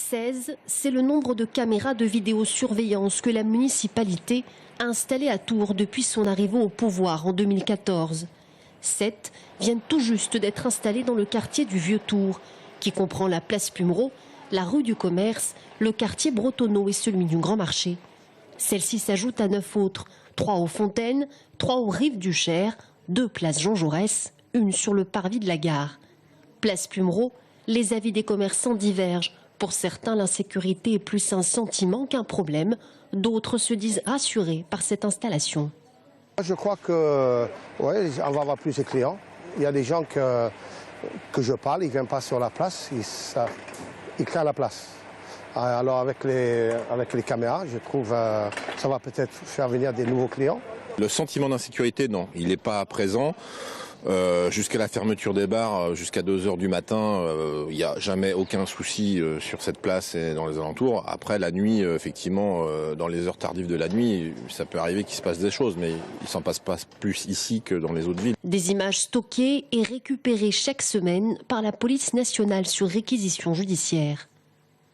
16, c'est le nombre de caméras de vidéosurveillance que la municipalité a installées à Tours depuis son arrivée au pouvoir en 2014. 7 viennent tout juste d'être installées dans le quartier du Vieux-Tours, qui comprend la place Pumereau, la rue du Commerce, le quartier Bretonneau et celui du Grand Marché. Celle-ci s'ajoute à 9 autres, 3 aux Fontaines, 3 aux Rives du Cher, 2 place Jean Jaurès, une sur le parvis de la gare. Place Pumereau, les avis des commerçants divergent. Pour certains, l'insécurité est plus un sentiment qu'un problème. D'autres se disent rassurés par cette installation. Je crois que ouais, on va avoir plus de clients. Il y a des gens que je parle, ils ne viennent pas sur la place, ils créent la place. Alors avec les caméras, je trouve ça va peut-être faire venir des nouveaux clients. Le sentiment d'insécurité, non, il n'est pas présent. Jusqu'à la fermeture des bars, jusqu'à 2 h du matin, il n'y a jamais aucun souci sur cette place et dans les alentours. Après, la nuit, effectivement, dans les heures tardives de la nuit, ça peut arriver qu'il se passe des choses, mais il ne s'en passe pas plus ici que dans les autres villes. Des images stockées et récupérées chaque semaine par la police nationale sur réquisition judiciaire.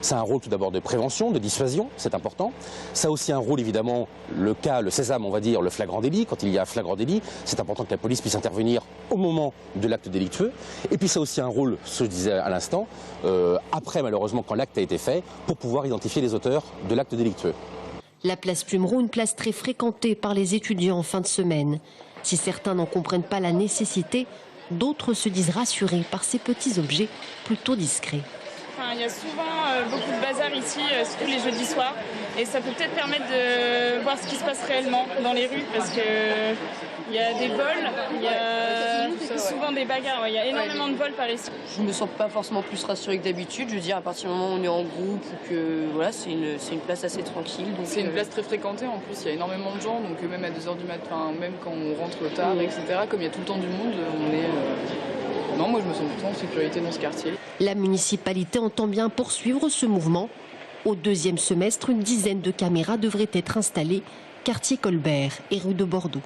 C'est un rôle tout d'abord de prévention, de dissuasion, c'est important. Ça a aussi un rôle évidemment, le sésame, on va dire, le flagrant délit. Quand il y a un flagrant délit, c'est important que la police puisse intervenir au moment de l'acte délictueux. Et puis ça a aussi un rôle, ce que je disais à l'instant, après malheureusement quand l'acte a été fait, pour pouvoir identifier les auteurs de l'acte délictueux. La place Pumereau, une place très fréquentée par les étudiants en fin de semaine. Si certains n'en comprennent pas la nécessité, d'autres se disent rassurés par ces petits objets plutôt discrets. Il y a souvent beaucoup de bazar ici, surtout les jeudis soirs. Et ça peut peut-être permettre de voir ce qui se passe réellement dans les rues, parce qu'il y a des vols, il y a souvent des bagarres, il y a énormément de vols par ici. Je ne me sens pas forcément plus rassurée que d'habitude. Je veux dire, à partir du moment où on est en groupe, ou que voilà, c'est une place assez tranquille. C'est une place très fréquentée en plus, il y a énormément de gens, donc même à 2 h du matin, même quand on rentre tard, etc., comme il y a tout le temps du monde, on est... Non, moi je me sens plutôt en sécurité dans ce quartier. La municipalité entend bien poursuivre ce mouvement. Au 2e semestre, une dizaine de caméras devraient être installées, quartier Colbert et rue de Bordeaux.